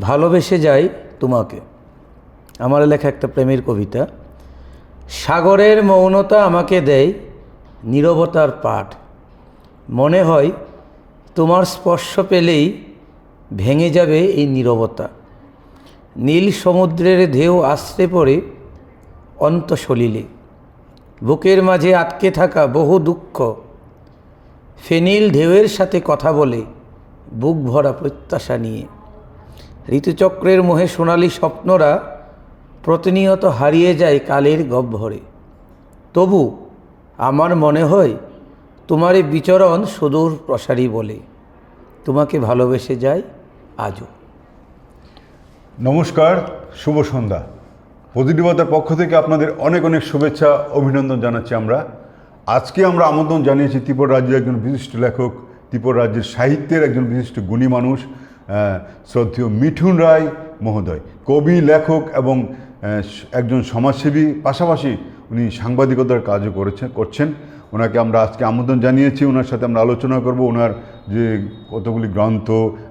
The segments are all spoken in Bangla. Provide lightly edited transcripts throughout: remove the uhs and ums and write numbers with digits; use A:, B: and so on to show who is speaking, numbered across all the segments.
A: ভালোবেসে যাই তোমাকে। আমার লেখা একটা প্রেমের কবিতা। সাগরের মৌনতা আমাকে দেয় নীরবতার পাঠ। মনে হয় তোমার স্পর্শ পেলেই ভেঙে যাবে এই নীরবতা। নীল সমুদ্রের ঢেউ আশ্রে পড়ে অন্তঃসলিলে। বুকের মাঝে আটকে থাকা বহু দুঃখ ফেনীল ঢেউয়ের সাথে কথা বলে বুক ভরা প্রত্যাশা নিয়ে। ঋতুচক্রের মোহে সোনালি স্বপ্নরা প্রতিনিয়ত হারিয়ে যায় কালের গহ্বরে। তবু আমার মনে হয় তোমার এই বিচরণ সুদূর প্রসারী বলে। তোমাকে ভালোবেসে যাই আজও।
B: নমস্কার, শুভ সন্ধ্যা। পজিটিভতার পক্ষ থেকে আপনাদের অনেক অনেক শুভেচ্ছা, অভিনন্দন জানাচ্ছি। আজকে আমরা আমন্ত্রণ জানিয়েছি ত্রিপুরা রাজ্যের একজন বিশিষ্ট লেখক, ত্রিপুরা রাজ্যের সাহিত্যের একজন বিশিষ্ট গুণী মানুষ, শ্রদ্ধেয় মিঠুন রায় মহোদয়। কবি, লেখক এবং একজন সমাজসেবী, পাশাপাশি উনি সাংবাদিকতার কাজও করছেন। ওনাকে আমরা আজকে আমন্ত্রণ জানিয়েছি। ওনার সাথে আমরা আলোচনা করব ওনার যে কতগুলি গ্রন্থ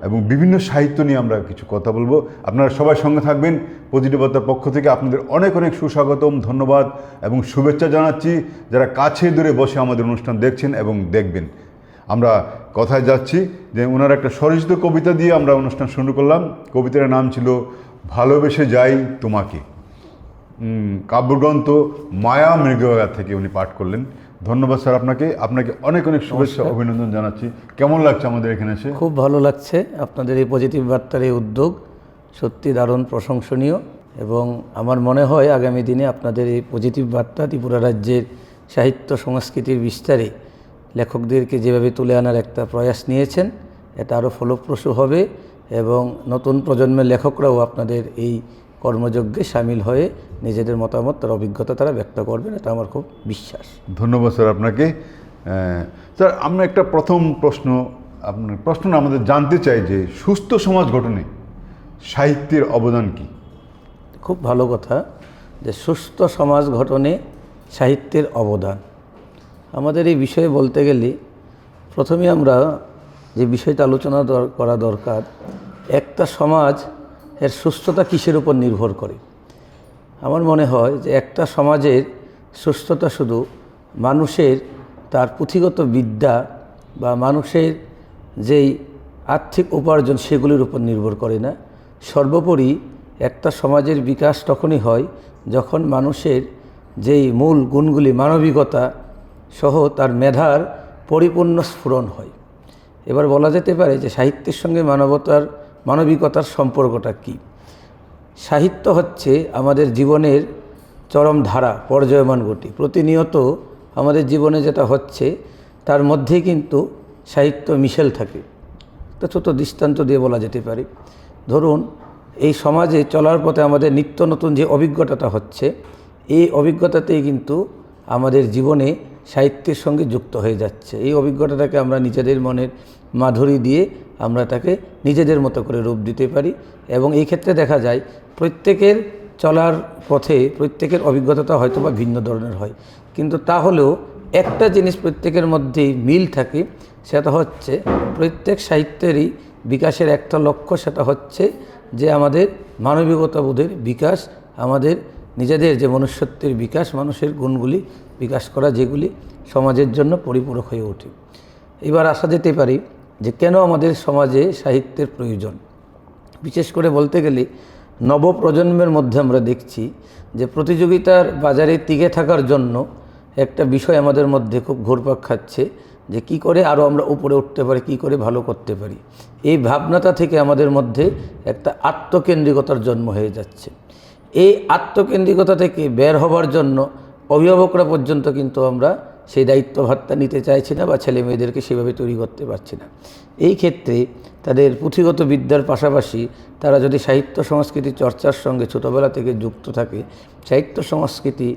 B: এবং বিভিন্ন সাহিত্য নিয়ে আমরা কিছু কথা বলবো। আপনারা সবাই সঙ্গে থাকবেন। পজিটিভতার পক্ষ থেকে আপনাদের অনেক অনেক সুস্বাগতম, ধন্যবাদ এবং শুভেচ্ছা জানাচ্ছি যারা কাছে দূরে বসে আমাদের অনুষ্ঠান দেখছেন এবং দেখবেন। আমরা কথায় যাচ্ছি যে ওনার একটা স্বরচিত কবিতা দিয়ে আমরা অনুষ্ঠান শুরু করলাম। কবিতার নাম ছিল ভালোবেসে যাই তোমাকে। কাব্যগ্রন্থ মায়া মৃগয়া থেকে উনি পাঠ করলেন। ধন্যবাদ স্যার আপনাকে অনেক অনেক শুভেচ্ছা, অভিনন্দন জানাচ্ছি। কেমন লাগছে আমাদের এখানে এসে?
A: খুব ভালো লাগছে। আপনাদের এই পজিটিভ বার্তার এই উদ্যোগ সত্যি দারুণ প্রশংসনীয় এবং আমার মনে হয় আগামী দিনে আপনাদের এই পজিটিভ বার্তা ত্রিপুরা রাজ্যের সাহিত্য সংস্কৃতির বিস্তারে লেখকদেরকে যেভাবে তুলে আনার একটা প্রয়াস নিয়েছেন, এটা আরও ফলপ্রসূ হবে এবং নতুন প্রজন্মের লেখকরাও আপনাদের এই কর্মযজ্ঞে সামিল হয়ে নিজেদের মতামত, তার অভিজ্ঞতা তারা ব্যক্ত করবেন, এটা আমার খুব বিশ্বাস।
B: ধন্যবাদ স্যার আপনাকে। স্যার, আমরা একটা প্রথম প্রশ্ন আমাদের জানতে চাই যে সুস্থ সমাজ গঠনে সাহিত্যের অবদান কি?
A: খুব ভালো কথা যে সুস্থ সমাজ গঠনে সাহিত্যের অবদান। আমাদের এই বিষয়ে বলতে গেলে প্রথমে আমরা যে বিষয়টা আলোচনা করা দরকার, একটা সমাজ এর সুস্থতা কিসের উপর নির্ভর করে। আমার মনে হয় যে একটা সমাজের সুস্থতা শুধু মানুষের তার পুঁথিগত বিদ্যা বা মানুষের যেই আর্থিক উপার্জন সেগুলির উপর নির্ভর করে না। সর্বোপরি একটা সমাজের বিকাশ তখনই হয় যখন মানুষের যেই মূল গুণগুলি, মানবিকতা সহ তার মেধার পরিপূর্ণ স্ফুরণ হয়। এবার বলা যেতে পারে যে সাহিত্যের সঙ্গে মানবিকতার সম্পর্কটা কী। সাহিত্য হচ্ছে আমাদের জীবনের চরম ধারা, পর্যায়মান গতি। প্রতিনিয়ত আমাদের জীবনে যেটা হচ্ছে তার মধ্যেই কিন্তু সাহিত্য মিশেল থাকে। একটা ছোটো দৃষ্টান্ত দিয়ে বলা যেতে পারে, ধরুন এই সমাজে চলার পথে আমাদের নিত্য নতুন যে অভিজ্ঞতাটা হচ্ছে, এই অভিজ্ঞতাতেই কিন্তু আমাদের জীবনে সাহিত্যের সঙ্গে যুক্ত হয়ে যাচ্ছে। এই অভিজ্ঞতাটাকে আমরা নিজেদের মনের মাধুরী দিয়ে আমরা তাকে নিজেদের মতো করে রূপ দিতে পারি এবং এই ক্ষেত্রে দেখা যায় প্রত্যেকের চলার পথে প্রত্যেকের অভিজ্ঞতাটা হয়তো বা ভিন্ন ধরনের হয়, কিন্তু তাহলেও একটা জিনিস প্রত্যেকের মধ্যেই মিল থাকে, সেটা হচ্ছে প্রত্যেক সাহিত্যেরই বিকাশের একটা লক্ষ্য, সেটা হচ্ছে যে আমাদের মানবিকতাবোধের বিকাশ, আমাদের নিজেদের যে মনুষ্যত্বের বিকাশ, মানুষের গুণগুলি বিকাশ করা, যেগুলি সমাজের জন্য পরিপূরক হয়ে ওঠে। এবার আসা যেতে পারি যে কেন আমাদের সমাজে সাহিত্যের প্রয়োজন। বিশেষ করে বলতে গেলে নবপ্রজন্মের মধ্যে আমরা দেখছি যে প্রতিযোগিতার বাজারে টিকে থাকার জন্য একটা বিষয় আমাদের মধ্যে খুব ঘুরপাক খাচ্ছে যে কি করে আরও আমরা উপরে উঠতে পারি, কি করে ভালো করতে পারি। এই ভাবনাটা থেকে আমাদের মধ্যে একটা আত্মকেন্দ্রিকতার জন্ম হয়ে যাচ্ছে। এই আত্মকেন্দ্রিকতা থেকে বের হবার জন্য অভিভাবকরা পর্যন্ত কিন্তু আমরা সেই দায়িত্বভারটা নিতে চাইছি না বা ছেলে মেয়েদেরকে সেভাবে তৈরি করতে পারছি না। এই ক্ষেত্রে তাদের পুঁথিগত বিদ্যার পাশাপাশি তারা যদি সাহিত্য সংস্কৃতি চর্চার সঙ্গে ছোটোবেলা থেকে যুক্ত থাকে, সাহিত্য সংস্কৃতি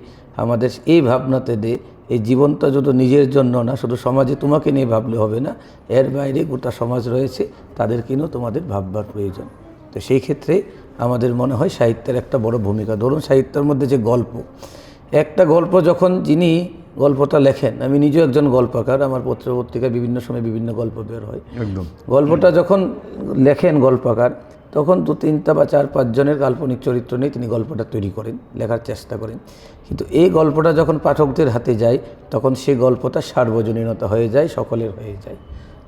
A: আমাদের এই ভাবনাতে দেয় এই জীবনটা শুধু নিজের জন্য না, শুধু সমাজে তোমাকে নিয়ে ভাবলে হবে না, এর বাইরে গোটা সমাজ রয়েছে, তাদেরকে নিয়েও তোমাদের ভাববার প্রয়োজন। তো সেই ক্ষেত্রে আমাদের মনে হয় সাহিত্যের একটা বড় ভূমিকা। ধরুন সাহিত্যের মধ্যে যে গল্প, একটা গল্প যখন যিনি গল্পটা লেখেন, আমি নিজেও একজন গল্পকার, আমার পত্রিকায় বিভিন্ন সময় বিভিন্ন গল্প বের হয়।
B: একদম
A: গল্পটা যখন লেখেন গল্পকার, তখন 2-3টা বা 4-5 জনের কাল্পনিক চরিত্র নিয়ে তিনি গল্পটা তৈরি করেন, লেখার চেষ্টা করেন। কিন্তু এই গল্পটা যখন পাঠকদের হাতে যায় তখন সেই গল্পটা সার্বজনীনতা হয়ে যায়, সকলের হয়ে যায়।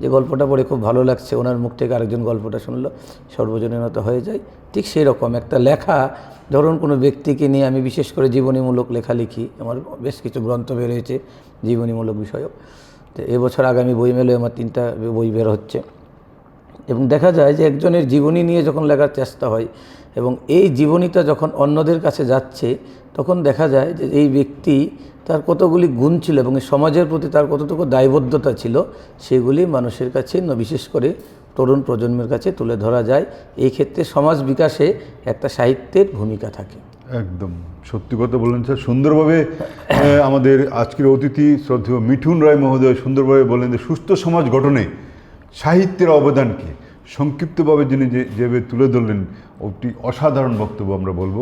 A: যে গল্পটা পড়ে খুব ভালো লাগছে, ওনার মুখ থেকে আরেকজন গল্পটা শুনলো, সর্বজনীনতা হয়ে যায়। ঠিক সেই রকম একটা লেখা, ধরুন কোনো ব্যক্তিকে নিয়ে আমি বিশেষ করে জীবনীমূলক লেখা লিখি, আমার বেশ কিছু গ্রন্থ বের হয়েছে জীবনীমূলক বিষয়ক। তো এবছর আগামী বইমেলায় আমার 3টা বই বের হচ্ছে। এবং দেখা যায় যে একজনের জীবনী নিয়ে যখন লেখার চেষ্টা হয় এবং এই জীবনীটা যখন অন্যদের কাছে যাচ্ছে, তখন দেখা যায় যে এই ব্যক্তি তার কতগুলি গুণ ছিল এবং এই সমাজের প্রতি তার কতটুকু দায়বদ্ধতা ছিল, সেগুলি মানুষের কাছে, বিশেষ করে তরুণ প্রজন্মের কাছে তুলে ধরা যায়। এই ক্ষেত্রে সমাজ বিকাশে একটা সাহিত্যের ভূমিকা থাকে।
B: একদম সত্যি কথা বললেন স্যার, সুন্দরভাবে আমাদের আজকের অতিথি শ্রদ্ধেয় মিঠুন রায় মহোদয় সুন্দরভাবে বললেন যে সুস্থ সমাজ গঠনে সাহিত্যের অবদান কী, সংক্ষিপ্তভাবে যিনি যেভাবে তুলে ধরলেন, একটি অসাধারণ বক্তব্য আমরা বলবো।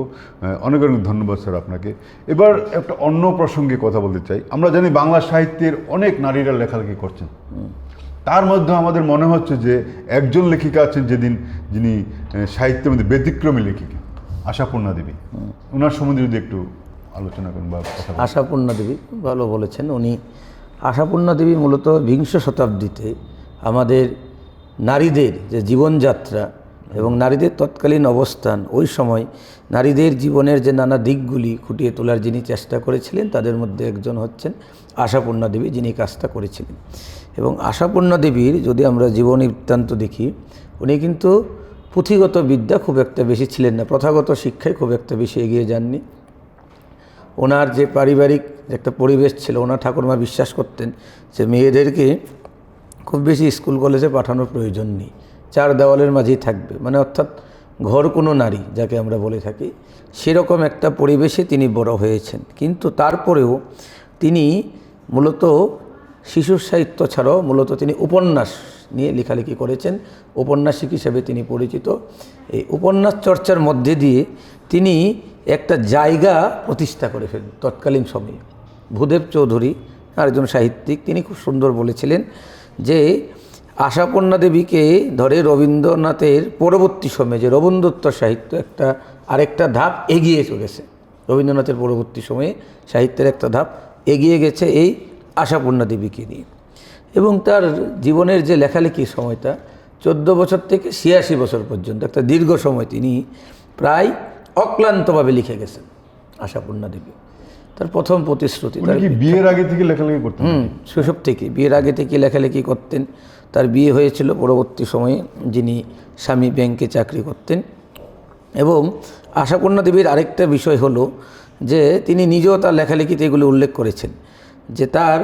B: অনেক অনেক ধন্যবাদ স্যার আপনাকে। এবার একটা অন্য প্রসঙ্গে কথা বলতে চাই। আমরা জানি বাংলা সাহিত্যের অনেক নারীরা লেখালেখি করছেন, তার মধ্যে আমাদের মনে হচ্ছে যে একজন লেখিকা আছেন যিনি সাহিত্যের মধ্যে ব্যতিক্রমী লেখিকা, আশাপূর্ণা দেবী। ওনার সম্বন্ধে যদি একটু আলোচনা করেন বা কথা বলেন।
A: আশাপূর্ণা দেবী ভালো বলেছেন। আশাপূর্ণা দেবী মূলত বিংশ শতাব্দীতে আমাদের নারীদের যে জীবনযাত্রা এবং নারীদের তৎকালীন অবস্থান, ওই সময় নারীদের জীবনের যে নানা দিকগুলি ফুটিয়ে তোলার যিনি চেষ্টা করেছিলেন, তাদের মধ্যে একজন হচ্ছেন আশাপূর্ণা দেবী, যিনি কাজটা করেছিলেন। এবং আশাপূর্ণা দেবীর যদি আমরা জীবনী বৃত্তান্ত দেখি, উনি কিন্তু পুঁথিগত বিদ্যা খুব একটা বেশি ছিলেন না, প্রথাগত শিক্ষায় খুব একটা বেশি এগিয়ে যাননি। ওনার যে পারিবারিক একটা পরিবেশ ছিল, ওনার ঠাকুরমা বিশ্বাস করতেন যে মেয়েদেরকে খুব বেশি স্কুল কলেজে পাঠানোর প্রয়োজন নেই, 4 দেওয়ালের মাঝেই থাকবে, মানে অর্থাৎ ঘর কোনো নারী যাকে আমরা বলে থাকি, সেরকম একটা পরিবেশে তিনি বড় হয়েছেন। কিন্তু তারপরেও তিনি মূলত শিশুর সাহিত্য ছাড়াও মূলত তিনি উপন্যাস নিয়ে লেখালেখি করেছেন, ঔপন্যাসিক হিসেবে তিনি পরিচিত। এই উপন্যাস চর্চার মধ্যে দিয়ে তিনি একটা জায়গা প্রতিষ্ঠা করে ফেলেন তৎকালীন সময়ে। ভূদেব চৌধুরী আরেকজন সাহিত্যিক, তিনি খুব সুন্দর বলেছিলেন যে আশাপূর্ণা দেবীকে ধরে রবীন্দ্রনাথের পরবর্তী সময়ে যে রবীন্দ্রত্ব সাহিত্য আরেকটা ধাপ এগিয়ে চলেছে, রবীন্দ্রনাথের পরবর্তী সময়ে সাহিত্যের একটা ধাপ এগিয়ে গেছে এই আশাপূর্ণা দেবীকে নিয়ে। এবং তার জীবনের যে লেখালেখির সময়টা 14 বছর থেকে 86 বছর পর্যন্ত একটা দীর্ঘ সময় তিনি প্রায় অক্লান্তভাবে লিখে গেছেন আশাপূর্ণা দেবী। তার প্রথম প্রতিশ্রুতি, তার
B: বিয়ের আগে থেকে লেখালেখি করতেন?
A: শৈশব থেকে, বিয়ের আগে থেকে লেখালেখি করতেন। তার বিয়ে হয়েছিল পরবর্তী সময়ে, যিনি স্বামী ব্যাংকে চাকরি করতেন। এবং আশাপূর্ণা দেবীর আরেকটা বিষয় হলো যে তিনি নিজেও তার লেখালেখিতে এগুলো উল্লেখ করেছেন যে তার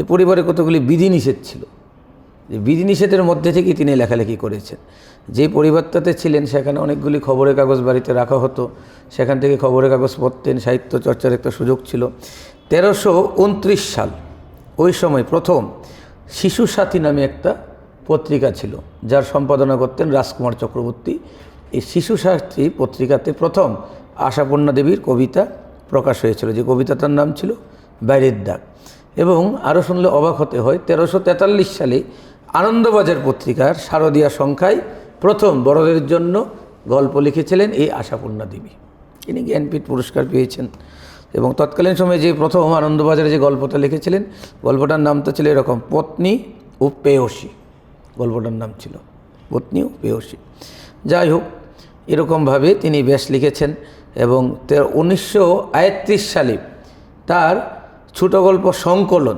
A: পরিবারে কতগুলি বিধিনিষেধ ছিল, যে বিধিনিষেধের মধ্যে থেকে তিনি লেখালেখি করেছেন। যে পরিবারটাতে ছিলেন সেখানে অনেকগুলি খবরের কাগজ বাড়িতে রাখা হতো, সেখান থেকে খবরের কাগজ পড়তেন, সাহিত্য চর্চার একটা সুযোগ ছিল। 1329 সাল, ওই সময় প্রথম শিশু সাথী নামে একটা পত্রিকা ছিল, যার সম্পাদনা করতেন রাজকুমার চক্রবর্তী। এই শিশু সাথী পত্রিকাতে প্রথম আশাপূর্ণা দেবীর কবিতা প্রকাশ হয়েছিল, যে কবিতাটার নাম ছিল বাইরের ডাক। এবং আরও শুনলে অবাক হতে হয়, 1343 সালে আনন্দবাজার পত্রিকার শারদীয়া সংখ্যায় প্রথম বড়দের জন্য গল্প লিখেছিলেন এই আশাপূর্ণা দেবী। তিনি জ্ঞানপীঠ পুরস্কার পেয়েছেন। এবং তৎকালীন সময়ে যে প্রথম আনন্দবাজারে যে গল্পটা লিখেছিলেন, গল্পটার নামটা ছিল এরকম, পত্নী ও পেয়সী। গল্পটার নাম ছিল পত্নী ও পেয়সী। যাই হোক, এরকমভাবে তিনি বেশ লিখেছেন। এবং 1931 সালে তার ছোট গল্প সংকলন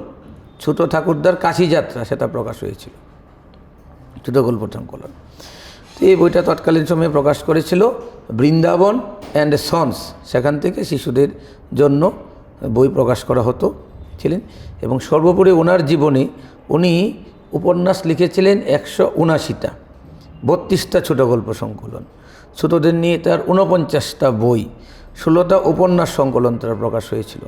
A: ছোট ঠাকুরদার কাশী যাত্রা, সেটা প্রকাশ হয়েছিল, ছোট গল্প সংকলন। তো এই বইটা তৎকালীন সময়ে প্রকাশ করেছিল বৃন্দাবন অ্যান্ড সন্স, সেখান থেকে শিশুদের জন্য বই প্রকাশ করা হতো ছিলেন। এবং সর্বোপরি ওনার জীবনে উনি উপন্যাস লিখেছিলেন 179টা, 32টা ছোট গল্প সংকলন, ছোটদের নিয়ে তার 49টা বই, 16টা উপন্যাস সংকলন তার প্রকাশ হয়েছিল।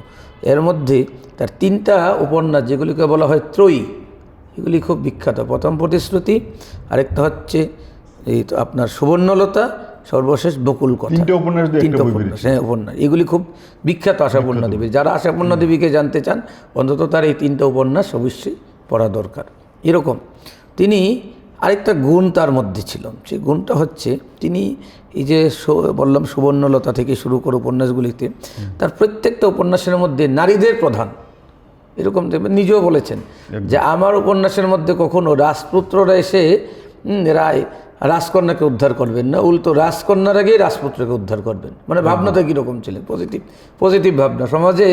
A: এর মধ্যে তার 3টা উপন্যাস, যেগুলিকে বলা হয় ত্রয়ী, এগুলি খুব বিখ্যাত। প্রথম প্রতিশ্রুতি, আরেকটা হচ্ছে এই তো আপনার সুবর্ণলতা, সর্বশেষ বকুল কথা।
B: 3টা উপন্যাস,
A: হ্যাঁ উপন্যাস, এগুলি খুব বিখ্যাত আশাপূর্ণা দেবী। যারা আশাপূর্ণা দেবীকে জানতে চান, অন্তত তার এই 3টা উপন্যাস অবশ্যই পড়া দরকার। এরকম তিনি আরেকটা গুণ তার মধ্যে ছিল, সেই গুণটা হচ্ছে তিনি এই যে বললাম সুবর্ণলতা থেকে শুরু করে উপন্যাসগুলিতে তার প্রত্যেকটা উপন্যাসের মধ্যে নারীদের প্রধান, এরকম নিজেও বলেছেন যে আমার উপন্যাসের মধ্যে কখনো রাজপুত্ররা এসে রাজকন্যাকে উদ্ধার করবেন না, উল্টো রাজকন্যার আগেই রাজপুত্রকে উদ্ধার করবেন। মানে ভাবনাটা কীরকম ছিলেন, পজিটিভ ভাবনা। সমাজে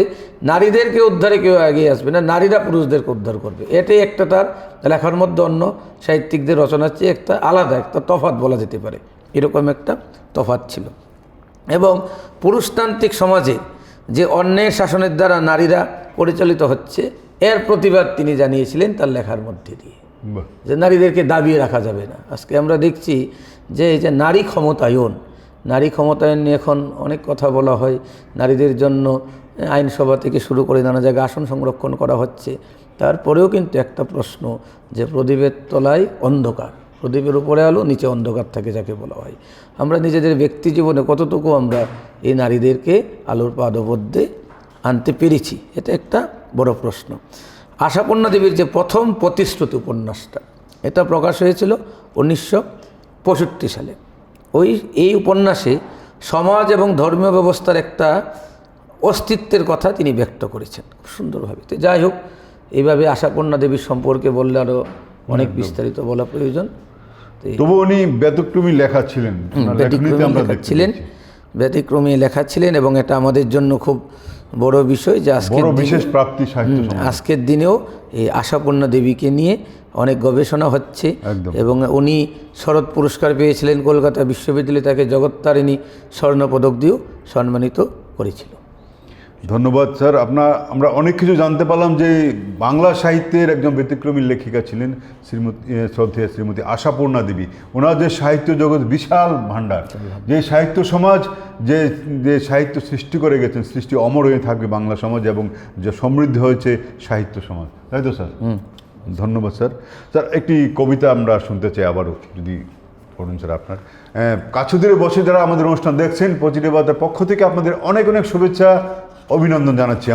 A: নারীদেরকে উদ্ধারে কেউ এগিয়ে আসবে না, নারীরা পুরুষদেরকে উদ্ধার করবে। এটাই একটা তার লেখার মধ্যে অন্য সাহিত্যিকদের রচনার চেয়ে একটা আলাদা একটা তফাৎ বলা যেতে পারে, এরকম একটা তফাৎ ছিল। এবং পুরুষতান্ত্রিক সমাজে যে অন্যের শাসনের দ্বারা নারীরা পরিচালিত হচ্ছে, এর প্রতিবাদ তিনি জানিয়েছিলেন তার লেখার মধ্যে দিয়ে, যে নারীদেরকে দাবিয়ে রাখা যাবে না। আজকে আমরা দেখছি যে এই যে নারী ক্ষমতায়ন নিয়ে এখন অনেক কথা বলা হয়, নারীদের জন্য আইনসভা থেকে শুরু করে নানা জায়গায় আসন সংরক্ষণ করা হচ্ছে। তারপরেও কিন্তু একটা প্রশ্ন, যে প্রদীপের তলায় অন্ধকার, প্রদীপের উপরে আলো, নিচে অন্ধকার থাকে যাকে বলা হয়। আমরা নিজেদের ব্যক্তি জীবনে কতটুকু আমরা এই নারীদেরকে আলোর পাদপদ্মে আনতে পেরেছি, এটা একটা বড় প্রশ্ন। আশাপূর্ণা দেবীর যে প্রথম প্রতিশ্রুতি উপন্যাসটা, এটা প্রকাশ হয়েছিল 1965 সালে। এই উপন্যাসে সমাজ এবং ধর্মীয় ব্যবস্থার একটা অস্তিত্বের কথা তিনি ব্যক্ত করেছেন খুব সুন্দরভাবে। তো যাই হোক, এইভাবে আশাপূর্ণা দেবীর সম্পর্কে বললে আরও অনেক বিস্তারিত বলা প্রয়োজন।
B: তবু উনি ব্যতিক্রমী লেখা ছিলেন,
A: ব্যতিক্রমী লেখা ছিলেন এবং এটা আমাদের জন্য খুব বড় বিষয় যে
B: বিশেষ প্রাপ্তি সাহিত্য
A: আজকের দিনেও এই আশাপূর্ণা দেবীকে নিয়ে অনেক গবেষণা হচ্ছে। এবং উনি শরৎ পুরস্কার পেয়েছিলেন, কলকাতা বিশ্ববিদ্যালয় তাকে জগত্তারিণী স্বর্ণপদক দিয়েও সম্মানিত করেছিল।
B: ধন্যবাদ স্যার। আমরা অনেক কিছু জানতে পারলাম যে বাংলা সাহিত্যের একজন ব্যতিক্রমী লেখিকা ছিলেন শ্রীমতী আশাপূর্ণা দেবী। ওনার যে সাহিত্য জগৎ বিশাল ভাণ্ডার, যে সাহিত্য সমাজ যে সাহিত্য সৃষ্টি করে গেছেন, সৃষ্টি অমর হয়ে থাকবে বাংলা সমাজ, এবং যে সমৃদ্ধ হয়েছে সাহিত্য সমাজ, তাই তো স্যার? ধন্যবাদ স্যার। স্যার একটি কবিতা আমরা শুনতে চাই আবারও, যদি করুন স্যার। আপনার কাছে দূরে বসে যারা আমাদের অনুষ্ঠান দেখছেন, প্রতিনিবাদের পক্ষ থেকে আপনাদের অনেক অনেক শুভেচ্ছা, অভিনন্দন জানাচ্ছি।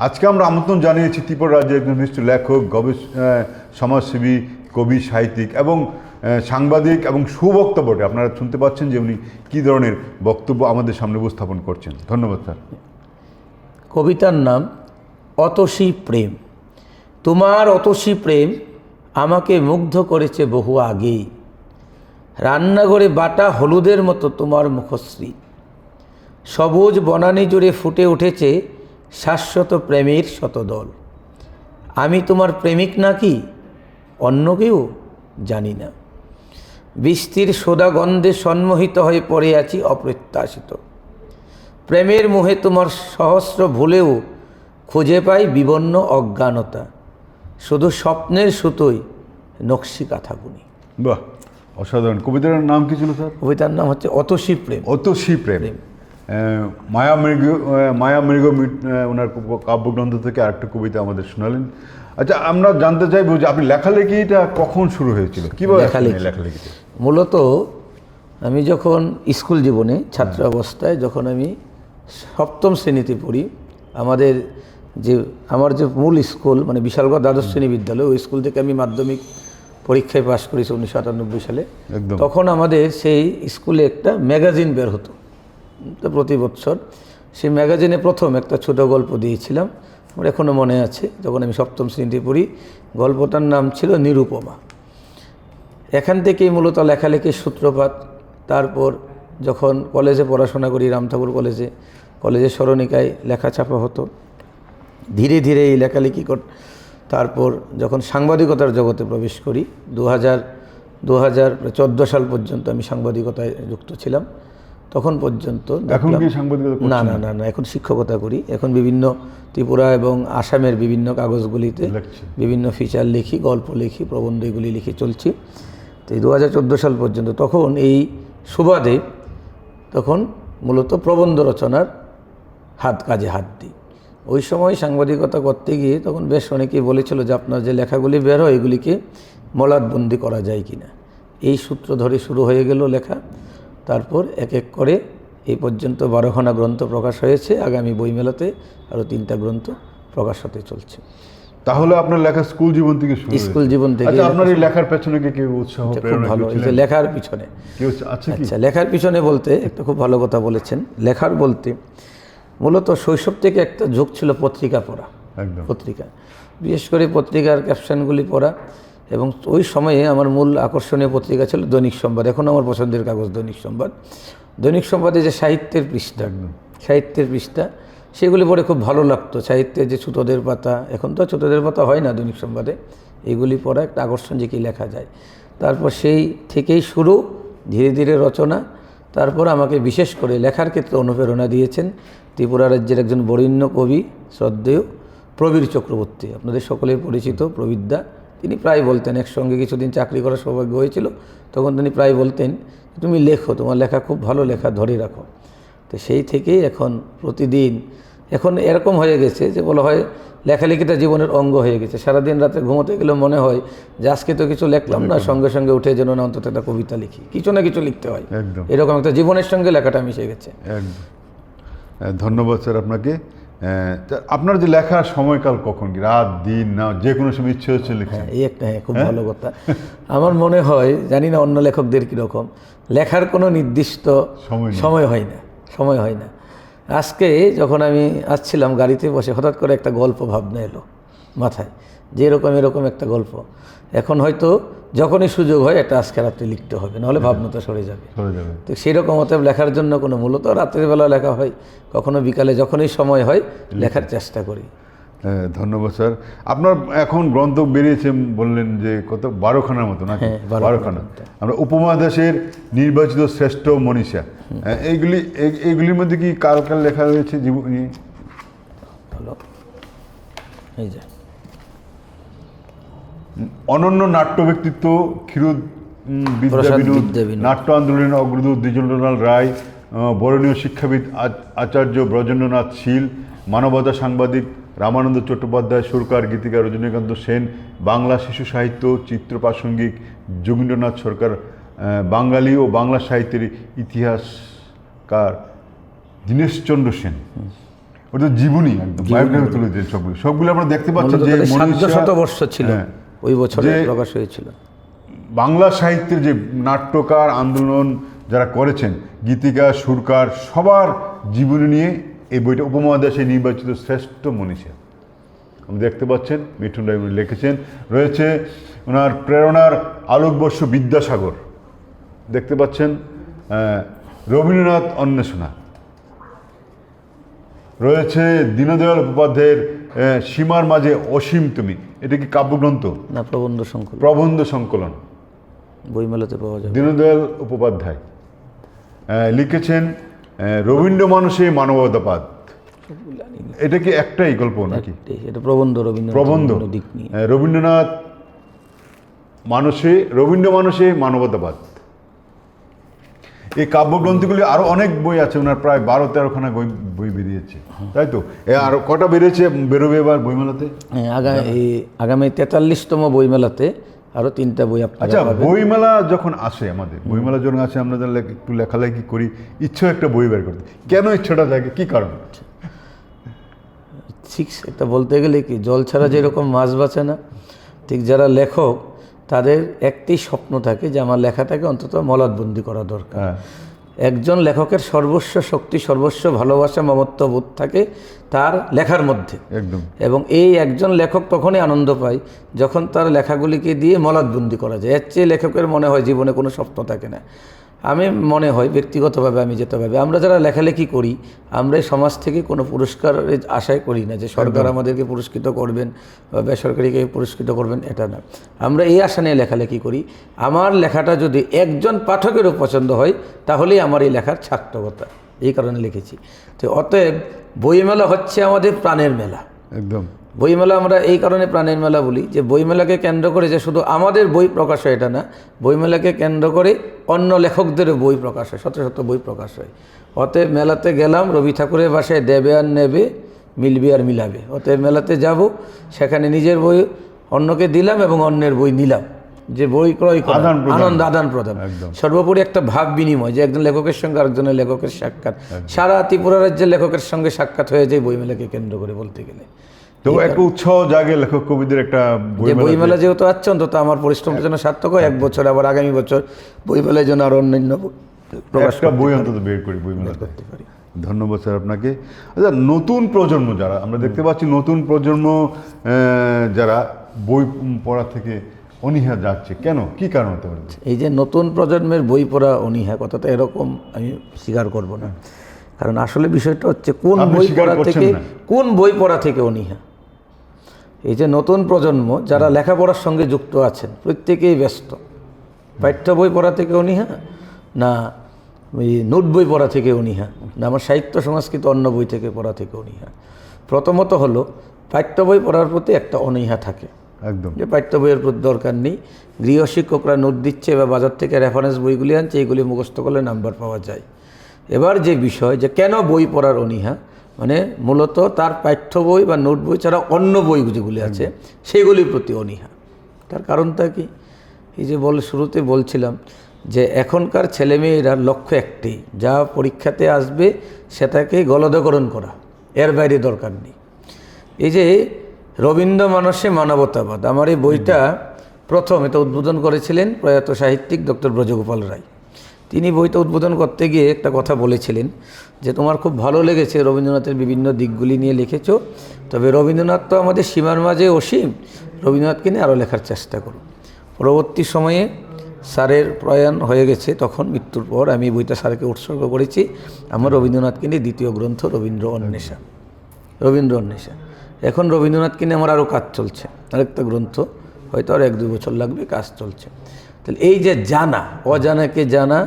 B: আজকে আমরা আমন্ত্রণ জানিয়েছি ত্রিপুরা রাজ্যের একজন বিশিষ্ট লেখক, সমাজসেবী, কবি, সাহিত্যিক এবং সাংবাদিক এবং সুবক্তা বটে। আপনারা শুনতে পাচ্ছেন যে উনি কী ধরনের বক্তব্য আমাদের সামনে উপস্থাপন করছেন। ধন্যবাদ স্যার।
A: কবিতার নাম অতসী প্রেম। তোমার অতসী প্রেম আমাকে মুগ্ধ করেছে বহু আগেই, রান্নাঘরে বাটা হলুদের মতো তোমার মুখশ্রী, সবুজ বনানী জুড়ে ফুটে উঠেছে শাশ্বত প্রেমের শতদল। আমি তোমার প্রেমিক নাকি অন্য কেউ জানি না, বৃষ্টির সোদা গন্ধে সম্মোহিত হয়ে পড়ে আছি অপ্রত্যাশিত, প্রেমের মোহে তোমার সহস্র ভুলেও খুঁজে পাই বিবর্ণ অজ্ঞানতা, শুধু স্বপ্নের সুতোই নকশি কাঁথা বুনি।
B: বাহ, অসাধারণ। কবিতার নাম কি ছিল স্যার?
A: কবিতার নাম হচ্ছে অতসী প্রেম।
B: অতসী প্রেম। মায়ামৃগ ওনার কাব্যগ্রন্থ থেকে আরেকটা কবিতা আমাদের শোনালেন। আচ্ছা, আমরা জানতে চাইব যে আপনি লেখালেখিটা কখন শুরু হয়েছিল, কীভাবে লেখালেখিটা?
A: মূলত আমি যখন স্কুল জীবনে ছাত্র অবস্থায়, যখন আমি 7ম শ্রেণীতে পড়ি, আমার যে মূল স্কুল মানে বিশালগড় দ্বাদশ শ্রেণী বিদ্যালয়, ওই স্কুল থেকে আমি মাধ্যমিক পরীক্ষায় পাশ করেছি 1998 সালে। তখন আমাদের সেই স্কুলে একটা ম্যাগাজিন বের হতো, তো প্রতি বছর সেই ম্যাগাজিনে প্রথম একটা ছোট গল্প দিয়েছিলাম, আমার এখনও মনে আছে। যখন আমি 7ম শ্রেণীতে পড়ি, গল্পটার নাম ছিল নিরুপমা। এখান থেকেই মূলত লেখালেখির সূত্রপাত। তারপর যখন কলেজে পড়াশোনা করি, রামঠাকুর কলেজের স্মরণিকায় লেখা ছাপা হতো। ধীরে ধীরে এই লেখালেখি তারপর যখন সাংবাদিকতার জগতে প্রবেশ করি, 2014 সাল পর্যন্ত আমি সাংবাদিকতায় যুক্ত ছিলাম। তখন পর্যন্ত
B: এখন কি সাংবাদিকতা?
A: না, এখন শিক্ষকতা করি। এখন বিভিন্ন ত্রিপুরা এবং আসামের বিভিন্ন কাগজগুলিতে বিভিন্ন ফিচার লিখি, গল্প লিখি, প্রবন্ধ এগুলি লিখে চলছি। তো এই 2014 সাল পর্যন্ত তখন এই সুবাদে তখন মূলত প্রবন্ধ রচনার কাজে হাত দিই। ওই সময় সাংবাদিকতা করতে গিয়ে তখন বেশ অনেকেই বলেছিল যে আপনার যে লেখাগুলি বের হয় এগুলিকে মলাটবন্দি করা যায় কি না। এই সূত্র ধরে শুরু হয়ে গেল লেখা। তারপর এক এক করে এই পর্যন্ত 12খানা গ্রন্থ প্রকাশ হয়েছে। আগামী বইমেলাতে আরও 3টা গ্রন্থ প্রকাশ হতে চলছে।
B: তাহলে আপনার লেখা স্কুল জীবন থেকে শুরু হয়েছে?
A: স্কুল জীবন থেকে।
B: আচ্ছা, আপনার এই লেখার পেছনে কি কেউ উৎসাহ
A: খুব
B: প্রেরণা
A: ভালো, এই যে
B: ছিলেন?
A: লেখার পিছনে।
B: কেউ আছে কি?
A: আচ্ছা, লেখার পিছনে বলতে একটা খুব ভালো কথা বলেছেন। লেখার বলতে মূলত শৈশব থেকে একটা ঝোঁক ছিল পত্রিকা পড়া,
B: একদম।
A: পত্রিকা, বিশেষ করে পত্রিকার ক্যাপশনগুলি পড়া। এবং ওই সময়ে আমার মূল আকর্ষণীয় পত্রিকা ছিল দৈনিক সংবাদ। এখন আমার পছন্দের কাগজ দৈনিক সংবাদ। দৈনিক সংবাদে যে সাহিত্যের পৃষ্ঠা, সাহিত্যের পৃষ্ঠা, সেগুলি পড়ে খুব ভালো লাগতো। সাহিত্যের যে ছোটদের পাতা, এখন তো ছোটদের পাতা হয় না দৈনিক সংবাদে, এগুলি পড়া একটা আকর্ষণ যে কী লেখা যায়। তারপর সেই থেকেই শুরু, ধীরে ধীরে রচনা। তারপর আমাকে বিশেষ করে লেখার ক্ষেত্রে অনুপ্রেরণা দিয়েছেন ত্রিপুরা রাজ্যের একজন বরেণ্য কবি, শ্রদ্ধেয় প্রবীর চক্রবর্তী, আপনাদের সকলের পরিচিত প্রবীরদা। তিনি প্রায় বলতেন, একসঙ্গে কিছুদিন চাকরি করার সৌভাগ্য হয়েছিল, তখন তিনি প্রায় বলতেন, তুমি লেখো, তোমার লেখা খুব ভালো, লেখা ধরে রাখো। তো সেই থেকেই এখন প্রতিদিন, এখন এরকম হয়ে গেছে যে বলা হয় লেখালেখিটা জীবনের অঙ্গ হয়ে গেছে। সারাদিন রাতে ঘুমোতে গেলে মনে হয় যে আজকে তো কিছু লিখলাম না, সঙ্গে সঙ্গে উঠে যেন না অন্তত একটা কবিতা লিখি, কিছু না কিছু লিখতে হয়।
B: একদম,
A: এরকম একটা জীবনের সঙ্গে লেখাটা মিশে গেছে।
B: একদম। ধন্যবাদ স্যার আপনাকে। আপনার যে লেখার সময়কাল কখন, কি রাত দিন, না যে কোনো সময় ইচ্ছে হচ্ছে লিখছেন?
A: এই একটা খুব ভালো কথা। আমার মনে হয়, জানি না অন্য লেখকদের কীরকম, লেখার কোনো নির্দিষ্ট সময় হয় না, সময় হয় না। আজকে যখন আমি আসছিলাম গাড়িতে বসে, হঠাৎ করে একটা গল্প ভাবনা এলো মাথায়, যে এরকম এরকম একটা গল্প, এখন হয়তো যখনই সুযোগ হয় একটা আজকে রাত্রে লিখতে হবে, নাহলে ভাবনাটা সরে যাবে। তো সেরকম অতএব লেখার জন্য কোনো, মূলত রাতের বেলা লেখা হয়, কখনো বিকালে, যখনই সময় হয় লেখার চেষ্টা করি।
B: ধন্যবাদ স্যার। আপনার এখন গ্রন্থ বেরিয়েছে বললেন যে কত, 12খানার মতো নাকি? 12খানা। আমরা উপমহাদেশের নির্বাচিত শ্রেষ্ঠ মনীষা, এইগুলির মধ্যে কি কার কার লেখা রয়েছে জীবনী?
A: ভালো, এই যে
B: অনন্য নাট্য ব্যক্তিত্ব ক্ষীরোদ বিদ্যাবিনোদ, নাট্য আন্দোলনের অগ্রদূত দ্বিজেন্দ্রলাল রায়, বরণীয় শিক্ষাবিদ আচার্য ব্রজেন্দ্রনাথ শীল, মানবতা সাংবাদিক রামানন্দ চট্টোপাধ্যায়, সুরকার গীতিকার রজনীকান্ত সেন, বাংলা শিশু সাহিত্য চিত্র প্রাসঙ্গিক যোগীন্দ্রনাথ সরকার, বাঙালি ও বাংলা সাহিত্যের ইতিহাসকার দীনেশচন্দ্র সেন। ওটা জীবনী, একদম বায়োগ্রাফি তুলে দিয়েছেন সবগুলো। সবগুলো আমরা দেখতে পাচ্ছি যে
A: 700 বর্ষ ছিল ওই বছরে প্রকাশ হয়েছিল।
B: বাংলা সাহিত্যের যে নাট্যকার আন্দোলন যারা করেছেন, গীতিকার, সুরকার, সবার জীবনী নিয়ে এই বইটা উপমহাদেশে নির্বাচিত শ্রেষ্ঠ মনীষা। আপনি দেখতে পাচ্ছেন মিঠুন রায় উনি লিখেছেন। রয়েছে ওনার প্রেরণার আলোকবর্ষ বিদ্যাসাগর, দেখতে পাচ্ছেন রবীন্দ্রনাথ অন্বেষণা, রয়েছে দীনদয়াল উপাধ্যায়ের সীমার মাঝে অসীম তুমি, এটা কি কাব্যগ্রন্থ
A: না প্রবন্ধ সংকলন? প্রবন্ধ সংকলন, বইমেলাতে পাওয়া যায়।
B: দীনদয়াল উপাধ্যায় লিখেছেন রবীন্দ্র মানুষে মানবতাবাদ, এটা কি একটাই গল্প নাকি?
A: এটা প্রবন্ধ,
B: প্রবন্ধ রবীন্দ্রনাথ রবীন্দ্র মানুষে মানবতাবাদ। এই কাব্যগ্রন্থগুলি আরো অনেক বই আছে, ওনার প্রায় 12-13খানা বই বেরিয়েছে, তাই তো? আর কটা বেরিয়েছে, বেরোবে এবার বইমেলাতে?
A: আগামী 43তম বইমেলাতে আরো 3টা বই আপনারা
B: আচ্ছা, বইমেলা যখন আসে, আমাদের বইমেলা যখন আসে, আমরা একটু লেখালেখি করি, ইচ্ছা একটা বই বের করতে, কেন ইচ্ছাটা থাকে, কি কারণ?
A: ঠিক এটা বলতে গেলে কি, জল ছাড়া যেরকম মাছ বাঁচে না, ঠিক যারা লেখক তাদের একটাই স্বপ্ন থাকে যে আমার লেখাটাকে অন্তত মলাটবন্দি করা দরকার। একজন লেখকের সর্বস্ব শক্তি, সর্বস্ব ভালোবাসা, মমত্ববোধ থাকে তার লেখার মধ্যে, একদম। এবং এই একজন লেখক তখনই আনন্দ পায় যখন তার লেখাগুলিকে দিয়ে মলাটবন্দি করা যায়। এর চেয়ে লেখকের মনে হয় জীবনে কোনো স্বপ্ন থাকে না। আমি মনে হয় ব্যক্তিগতভাবে, আমি যেটা ভাবি, আমরা যারা লেখালেখি করি, আমরা এই সমাজ থেকে কোনো পুরস্কারের আশাই করি না যে সরকার আমাদেরকে পুরস্কৃত করবেন বা বেসরকারিকে পুরস্কৃত করবেন, এটা না। আমরা এই আশা নিয়ে লেখালেখি করি, আমার লেখাটা যদি একজন পাঠকেরও পছন্দ হয় তাহলেই আমার এই লেখার সার্থকতা, এই কারণে লিখেছি। তো অতএব বইমেলা হচ্ছে আমাদের প্রাণের মেলা, একদম। বইমেলা আমরা এই কারণে প্রাণের মেলা বলি যে বইমেলাকে কেন্দ্র করে যে শুধু আমাদের বই প্রকাশ হয় এটা না, বইমেলাকে কেন্দ্র করে অন্য লেখকদেরও বই প্রকাশ হয়, শত শত বই প্রকাশ হয়। অতএব মেলাতে গেলাম, রবি ঠাকুরের ভাষায় দেবে আর নেবে, মিলবে আর মিলাবে। অতএব মেলাতে যাব, সেখানে নিজের বই অন্যকে দিলাম এবং অন্যের বই নিলাম, যে বই ক্রয় করা, আনন্দ আদান প্রদান, সর্বোপরি একটা ভাব বিনিময়, যে একজন লেখকের সঙ্গে আরেকজনের লেখকের সাক্ষাৎ। সারা ত্রিপুরা রাজ্যের লেখকের সঙ্গে সাক্ষাৎ হয়ে যায় বইমেলাকে কেন্দ্র করে বলতে গেলে।
B: তো একটা উৎসাহ জাগে লেখক কবিদের একটা
A: যে বইমেলা যেহেতু আসছে, অন্তত আমার পরিশ্রমের জন্য সার্থক হয়, এক বছর আবার আগামী বছর বইমেলায় যেন আরো অন্যান্য প্রকাশ
B: একটা বই অন্তত বের করি বইমেলাতে।
A: করতে পারি।
B: ধন্যবাদ স্যার আপনাকে। আচ্ছা, নতুন প্রজন্ম যারা আমরা দেখতে পাচ্ছি, নতুন প্রজন্ম যারা বই পড়া থেকে অনীহা যাচ্ছে, কেন, কি কারণ হতে পারে?
A: এই যে নতুন প্রজন্মের বই পড়া অনীহা, কথাটা এরকম আমি স্বীকার করব না, কারণ আসলে বিষয়টা হচ্ছে কোন
B: আপনি
A: বই
B: স্বীকার
A: পড়া
B: করছেন
A: থেকে,
B: না।
A: কোন বই পড়া থেকে অনীহা। এই যে নতুন প্রজন্ম যারা লেখাপড়ার সঙ্গে যুক্ত আছেন, প্রত্যেকেই ব্যস্ত। পাঠ্য বই পড়া থেকে অনীহা, না ওই নোট বই পড়া থেকে অনীহা, না আমার সাহিত্য সংস্কৃত অন্য বই থেকে পড়া থেকে অনীহা। প্রথমত হলো পাঠ্য বই পড়ার প্রতি একটা অনীহা থাকে,
B: একদম।
A: যে পাঠ্য বইয়ের প্রতি দরকার নেই, গৃহশিক্ষকরা নোট দিচ্ছে বা বাজার থেকে রেফারেন্স বইগুলি আনছে, এইগুলি মুখস্থ করলে নাম্বার পাওয়া যায়। এবার যে বিষয় যে কেন বই পড়ার অনীহা, মানে মূলত তার পাঠ্য বই বা নোট বই ছাড়া অন্য বই যেগুলি আছে সেগুলির প্রতি অনীহা। তার কারণটা কি? এই যে শুরুতে বলছিলাম যে এখনকার ছেলেমেয়েরা লক্ষ্য একটি, যা পরীক্ষাতে আসবে সেটাকে গলদকরণ করা, এর বাইরে দরকার নেই। এই যে রবীন্দ্র মানসে মানবতাবাদ, আমার এই বইটা প্রথম এটা উদ্বোধন করেছিলেন প্রয়াত সাহিত্যিক ডক্টর ব্রজগোপাল রায়। তিনি বইটা উদ্বোধন করতে গিয়ে একটা কথা বলেছিলেন যে তোমার খুব ভালো লেগেছে রবীন্দ্রনাথের বিভিন্ন দিকগুলি নিয়ে লিখেছো, তবে রবীন্দ্রনাথ তো আমাদের সীমার মাঝে অসীম, রবীন্দ্রনাথকে নিয়ে আরও লেখার চেষ্টা করো। পরবর্তী সময়ে স্যারের প্রয়াণ হয়ে গেছে, তখন মৃত্যুর পর আমি বইটা স্যারকে উৎসর্গ করেছি আমার রবীন্দ্রনাথকে নিয়ে দ্বিতীয় গ্রন্থ রবীন্দ্র অন্বেষা। এখন রবীন্দ্রনাথকে নিয়ে আমার আরও কাজ চলছে, আরেকটা গ্রন্থ হয়তো আর 1-2 বছর লাগবে, কাজ চলছে। তাহলে এই যে জানা, অজানাকে জানা,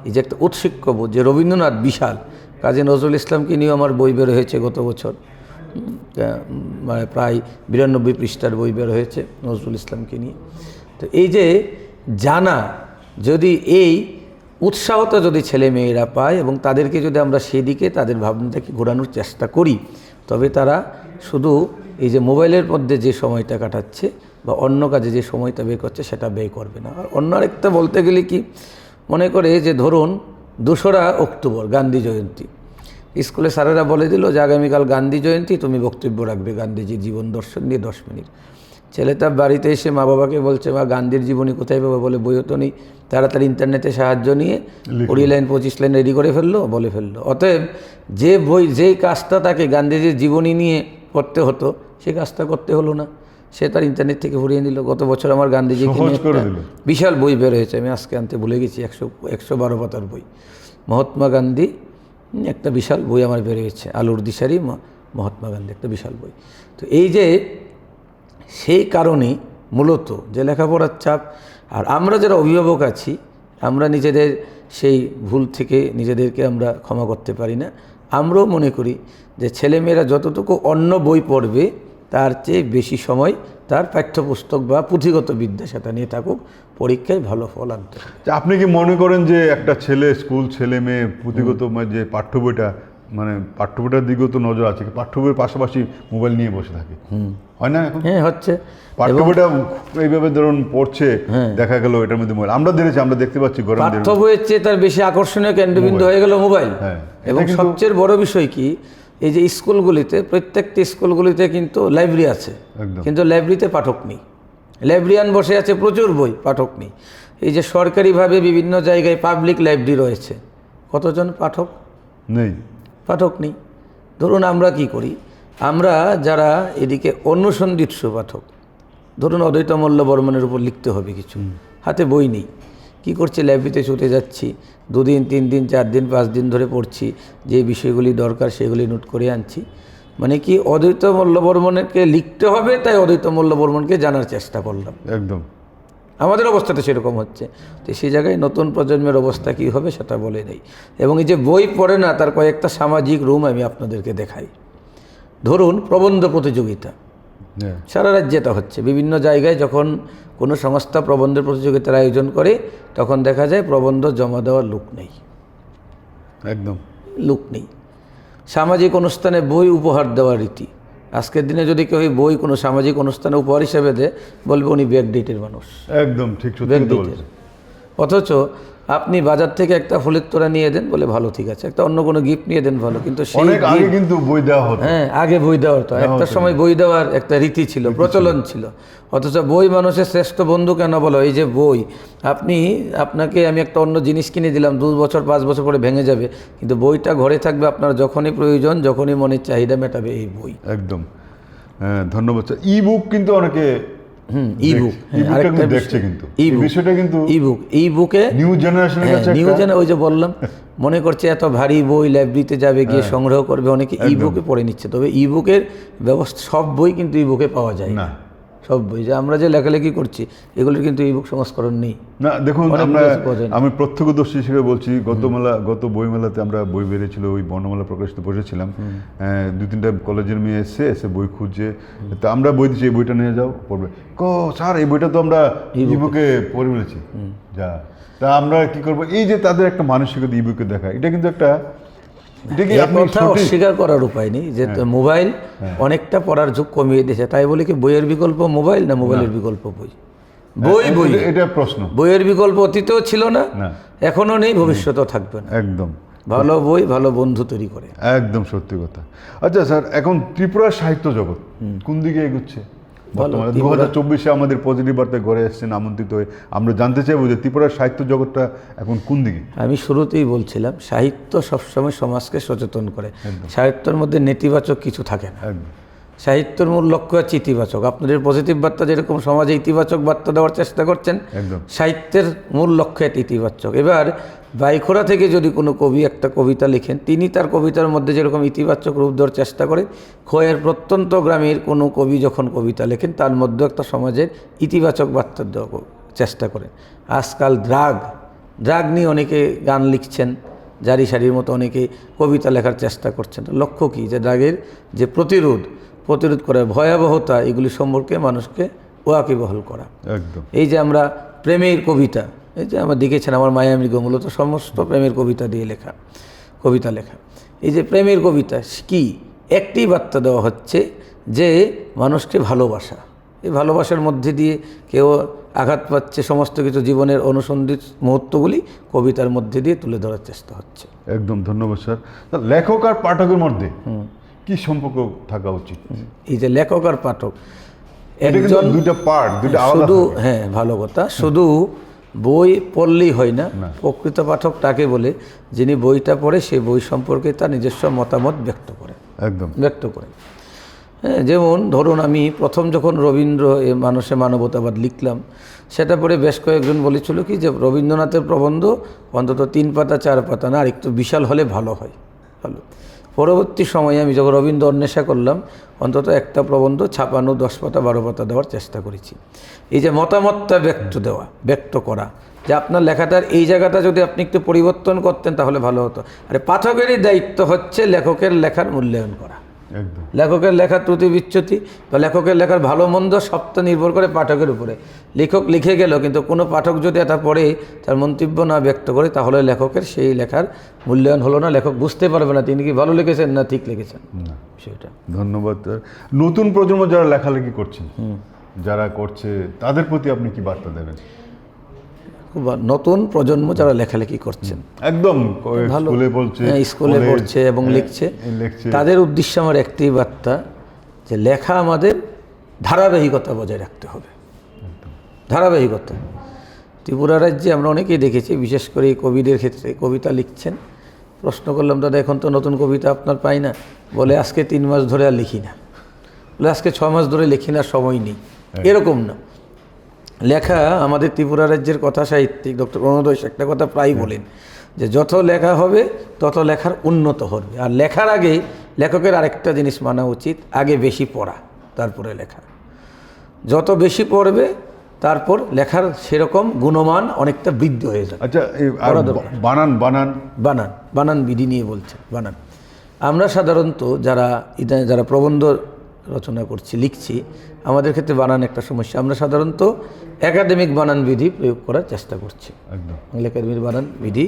A: এই যে একটা উৎসিক্য বোধ, যে রবীন্দ্রনাথ বিশাল, কাজী নজরুল ইসলামকে নিয়েও আমার বই বের হয়েছে গত বছর, মানে প্রায় 92 পৃষ্ঠার বই বের হয়েছে নজরুল ইসলামকে নিয়ে। তো এই যে জানা, যদি এই উৎসাহটা যদি ছেলে মেয়েরা পায় এবং তাদেরকে যদি আমরা সেদিকে তাদের ভাবনাটাকে ঘোরানোর চেষ্টা করি, তবে তারা শুধু এই যে মোবাইলের মধ্যে যে সময়টা কাটাচ্ছে বা অন্য কাজে যে সময়টা ব্যয় করছে সেটা ব্যয় করবে না। আর অন্য আরেকটা বলতে গেলে কি, মনে করে যে ধরুন 2রা অক্টোবর গান্ধী জয়ন্তী, স্কুলে স্যারেরা বলে দিল যে আগামীকাল গান্ধী জয়ন্তী, তুমি বক্তব্য রাখবে গান্ধীজির জীবন দর্শন নিয়ে 10 মিনিট। ছেলেটা বাড়িতে এসে মা বাবাকে বলছে, মা গান্ধীর জীবনী কোথায় পাবো? বলে বইও তো নেই। তাড়াতাড়ি ইন্টারনেটে সাহায্য নিয়ে 20 লাইন 25 লাইন রেডি করে ফেললো, বলে ফেললো। অতএব যে বই, যেই কাজটা তাকে গান্ধীজির জীবনী নিয়ে করতে হতো, সেই কাজটা করতে হলো না, সে তার ইন্টারনেট থেকে ফুরিয়ে নিল। গত বছর আমার গান্ধীজিকে নিয়ে একটা বিশাল বই বের হয়েছে, আমি আজকে আনতে ভুলে গেছি, 112 পাতার বই, মহাত্মা গান্ধী, একটা বিশাল বই আমার বের হয়েছে, আলোর দিশারি মহাত্মা গান্ধী, একটা বিশাল বই। তো এই যে সেই কারণে মূলত যে লেখাপড়ার চাপ, আর আমরা যারা অভিভাবক আছি, আমরা নিজেদের সেই ভুল থেকে নিজেদেরকে আমরা ক্ষমা করতে পারি না। আমরাও মনে করি যে ছেলেমেয়েরা যতটুকু অন্য বই পড়বে তার চেয়ে বেশি সময় তার পাঠ্যপুস্তক বা পুঁথিগত বিদ্যা সেটা নিয়ে থাকুক, পরীক্ষায় ভালো ফল আনতে হবে।
B: আপনি কি মনে করেন যে একটা ছেলে, স্কুল ছেলে মেয়ে পুঁথিগত যে পাঠ্য বইটা, মানে পাঠ্য বইটার দিকেও তো নজর আছে, পাঠ্য বইয়ের পাশাপাশি মোবাইল নিয়ে বসে থাকে, হয় না এখন?
A: হ্যাঁ, হচ্ছে।
B: পাঠ্য বইটা এইভাবে ধরুন পড়ছে, দেখা গেল এটার মধ্যে মোবাইল, আমরা দেখতে পাচ্ছি গরম
A: পাঠ্য বইয়ের চেয়ে তার বেশি আকর্ষণীয় কেন্দ্রবিন্দু হয়ে গেল মোবাইল। এবং সবচেয়ে বড় বিষয় কি, এই যে স্কুলগুলিতে, প্রত্যেকটি স্কুলগুলিতে কিন্তু লাইব্রেরি আছে, কিন্তু লাইব্রেরিতে পাঠক নেই। লাইব্রেরিয়ান বসে আছে, প্রচুর বই, পাঠক নেই। এই যে সরকারিভাবে বিভিন্ন জায়গায় পাবলিক লাইব্রেরি রয়েছে, কতজন পাঠক
B: নেই?
A: পাঠক নেই। ধরুন আমরা কি করি, আমরা যারা এদিকে অনুসন্ধিৎস পাঠক, ধরুন অদ্বৈত মল্ল বর্মনের উপর লিখতে হবে কিছু, হাতে বই নেই, কি করছি, লাইব্রেরিতে ছুটে যাচ্ছি, 2 দিন 3 দিন 4 দিন 5 দিন ধরে পড়ছি, যে বিষয়গুলি দরকার সেগুলি নোট করে আনছি। মানে কি, অদ্বৈত মল্ল বর্মনকে লিখতে হবে, তাই অদ্বৈত মল্ল বর্মনকে জানার চেষ্টা করলাম।
B: একদম
A: আমাদের অবস্থাতে সেরকম হচ্ছে। তো সেই জায়গায় নতুন প্রজন্মের অবস্থা কী হবে সেটা বলে নেই। এবং এই যে বই পড়ে না, তার কয়েকটা সামাজিক রুম আমি আপনাদেরকে দেখাই। ধরুন প্রবন্ধ প্রতিযোগিতা, সারা রাজ্যে এটা হচ্ছে। বিভিন্ন জায়গায় যখন কোনো সংস্থা প্রবন্ধের প্রতিযোগিতার আয়োজন করে, তখন দেখা যায় প্রবন্ধ জমা দেওয়ার লোক নেই,
B: একদম
A: লোক নেই। সামাজিক অনুষ্ঠানে বই উপহার দেওয়ার রীতি, আজকের দিনে যদি কেউ বই কোনো সামাজিক অনুষ্ঠানে উপহার হিসেবে দেয়, বলবে উনি ব্যাকডেটের মানুষ,
B: একদম ঠিক।
A: ব্যাকডেটের। অথচ আপনি বাজার থেকে একটা ফুলের তোড়া নিয়ে দেন, বলে ভালো, ঠিক আছে, একটা অন্য কোনো গিফট নিয়ে দেন, ভালো, কিন্তু সেই
B: অনেক আগে কিন্তু বই দেওয়া হতো।
A: হ্যাঁ, আগে বই দেওয়া হতো, একটা সময় বই দেওয়ার একটা রীতি ছিল, প্রচলন ছিল। অথচ বই মানুষের শ্রেষ্ঠ বন্ধু কেন বলো? এই যে বই, আপনাকে আমি একটা অন্য জিনিস কিনে দিলাম, 2 বছর 5 বছর পরে ভেঙে যাবে, কিন্তু বইটা ঘরে থাকবে, আপনার যখনই প্রয়োজন, যখনই মনের চাহিদা মেটাবে এই বই।
B: একদম। হ্যাঁ, ধন্যবাদ স্যার। ই বুক কিন্তু অনেকে
A: ইবুক,
B: দেখছে, কিন্তু এই বিষয়টা কিন্তু
A: ইবুকে
B: নিউ জেনারেশনের কাছে
A: ওই যে বললাম, মনে করছে এত ভারী বই লাইব্রেরিতে যাবে, গিয়ে সংগ্রহ করবে, অনেকে ইবুকে পড়ে নিচ্ছে। তবে ইবুকের ব্যবস্থা, সব বই কিন্তু ইবুকে পাওয়া যায় না। সব বই যে আমরা যে লেখালেখি করছি, এগুলোর কিন্তু ইবুক সংস্করণ নেই।
B: না, দেখুন, আমি প্রত্যক্ষদর্শী হিসেবে বলছি, গত বইমেলাতে আমরা বই বেরিয়েছিল, ওই বর্ণমালা প্রকাশিত বসেছিলাম, 2-3টা কলেজের মেয়ে এসে বই খুঁজছে, তা আমরা বই দিচ্ছি, এই বইটা নিয়ে যাও, পড়বে। স্যার, এই বইটা তো আমরা ইবুকে পড়ে ফেলেছি। যা, তা আমরা কি করবো? এই যে তাদের একটা মানসিকতা ইবুকে দেখা, এটা কিন্তু একটা,
A: কথা অস্বীকার করার উপায় নেই যে মোবাইল অনেকটা পড়ার ঝোঁক কমিয়ে দিয়েছে। তাই বলে কি বইয়ের বিকল্প মোবাইল, না মোবাইলের বিকল্প বই? বই,
B: এটা প্রশ্ন।
A: বইয়ের বিকল্প অতীতেও ছিল না, এখনো নেই, ভবিষ্যতেও থাকবে না।
B: একদম।
A: ভালো বই ভালো বন্ধু তৈরি করে।
B: একদম সত্যি কথা। আচ্ছা স্যার, এখন ত্রিপুরার সাহিত্য জগৎ কোন দিকে এগুচ্ছে? 2024-এ আমাদের পজিটিভ বার্তায় ঘরে এসেছেন আমন্ত্রিত হয়ে, আমরা জানতে চাইবো যে ত্রিপুরার সাহিত্য জগৎটা এখন কোন দিকে?
A: আমি শুরুতেই বলছিলাম, সাহিত্য সবসময় সমাজকে সচেতন করে। সাহিত্যের মধ্যে নেতিবাচক কিছু থাকে না। সাহিত্যের মূল লক্ষ্য হচ্ছে ইতিবাচক। আপনাদের পজিটিভ বার্তা যেরকম সমাজে ইতিবাচক বার্তা দেওয়ার চেষ্টা করছেন, সাহিত্যের মূল লক্ষ্য একটা ইতিবাচক। এবার বাইখোরা থেকে যদি কোনো কবি একটা কবিতা লিখেন, তিনি তার কবিতার মধ্যে যেরকম ইতিবাচক রূপ দেওয়ার চেষ্টা করেন, খোয়ের প্রত্যন্ত গ্রামের কোনো কবি যখন কবিতা লেখেন, তার মধ্যে একটা সমাজের ইতিবাচক বার্তা দেওয়ার চেষ্টা করেন। আজকাল ড্রাগ নিয়ে অনেকে গান লিখছেন, জারি সারির মতো অনেকে কবিতা লেখার চেষ্টা করছেন। লক্ষ্য কী? যে ড্রাগের যে প্রতিরোধ করার ভয়াবহতা, এগুলি সম্পর্কে মানুষকে ওয়াকিবহাল করা।
B: একদম।
A: এই যে আমরা প্রেমের কবিতা, এই যে আমরা দেখেছেন, আমার মায়ামৃগ মূলত সমস্ত প্রেমের কবিতা দিয়ে কবিতা লেখা। এই যে প্রেমের কবিতা কি, একটি বার্তা দেওয়া হচ্ছে যে মানুষকে ভালোবাসা, এই ভালোবাসার মধ্যে দিয়ে কেউ আঘাত পাচ্ছে, সমস্ত কিছু জীবনের অনুসন্ধিত মুহূর্তগুলি কবিতার মধ্যে দিয়ে তুলে ধরার চেষ্টা হচ্ছে।
B: একদম, ধন্যবাদ স্যার। লেখক আর পাঠকের মধ্যে কি সম্পর্ক থাকা উচিত?
A: এই যে লেখক আর পাঠক
B: একজন, দুইটা পার্ট, দুইটা আলাদা।
A: শুধু ভালো কথা, শুধু বই পড়লেই হয় না। প্রকৃত পাঠক তাকে বলে যিনি বইটা পড়ে সেই বই সম্পর্কে তার নিজস্ব মতামত ব্যক্ত করে। হ্যাঁ, যেমন ধরুন, আমি প্রথম যখন রবীন্দ্র মানুষে মানবতাবাদ লিখলাম, সেটা পরে বেশ কয়েকজন বলেছিল কি যে রবীন্দ্রনাথের প্রবন্ধ অন্তত 3 পাতা 4 পাতা না, আর একটু বিশাল হলে ভালো হয়। পরবর্তী সময়ে আমি যখন রবীন্দ্র অন্বেষা করলাম, অন্তত একটা প্রবন্ধ ছাপানো 10 পাতা 12 পাতা দেওয়ার চেষ্টা করেছি। এই যে মতামতটা ব্যক্ত করা, যে আপনার লেখাটার এই জায়গাটা যদি আপনি একটু পরিবর্তন করতেন তাহলে ভালো হতো। আর পাঠকেরই দায়িত্ব হচ্ছে লেখকের লেখার মূল্যায়ন করা। লেখকের লেখার ত্রুটি বিচ্যুতি বা লেখকের লেখার ভালো মন্দ সবটা নির্ভর করে পাঠকের উপরে। লেখক লিখে গেল, কিন্তু কোনো পাঠক যদি এটা পড়ে তার মন্তব্য না ব্যক্ত করে, তাহলে লেখকের সেই লেখার মূল্যায়ন হলো না। লেখক বুঝতে পারবে না তিনি কি ভালো লিখেছেন না ঠিক লিখেছেন। সেটা।
B: ধন্যবাদ। নতুন প্রজন্ম যারা লেখালেখি করছেন, যারা করছে, তাদের প্রতি আপনি কি বার্তা দেবেন?
A: নতুন প্রজন্ম যারা লেখালেখি করছেন,
B: একদম
A: স্কুলে পড়ছে এবং লিখছে, তাদের উদ্দেশ্যে আমার একটি বার্তা, যে লেখা আমাদের ধারাবাহিকতা বজায় রাখতে হবে। ধারাবাহিকতা। ত্রিপুরা রাজ্যে আমরা অনেকেই দেখেছি, বিশেষ করে কবিদের ক্ষেত্রে, কবিতা লিখছেন, প্রশ্ন করলাম, দাদা এখন তো নতুন কবিতা আপনার পাই না, বলে আজকে 3 মাস ধরে আর লিখি না, বলে আজকে 6 মাস ধরে লিখি না, সময় নেই। এরকম না। লেখা আমাদের ত্রিপুরা রাজ্যের কথা সাহিত্যিক ডক্টর অরুণোদয় একটা কথা প্রায় বলেন, যে যত লেখা হবে তত লেখার উন্নত হবে। আর লেখার আগে লেখকের আরেকটা জিনিস মানা উচিত, আগে বেশি পড়া, তারপরে লেখা। যত বেশি পড়বে তারপর লেখার সেরকম গুণমান অনেকটা বৃদ্ধি হয়ে যাবে।
B: আচ্ছা,
A: বানান বিধি নিয়ে বলছে। বানান, আমরা সাধারণত যারা প্রবন্ধ রচনা করছি, লিখছি, আমাদের ক্ষেত্রে বানান একটা সমস্যা। আমরা সাধারণত একাডেমিক বানান বিধি প্রয়োগ করার চেষ্টা করছি। বাংলা একাডেমির বানান বিধি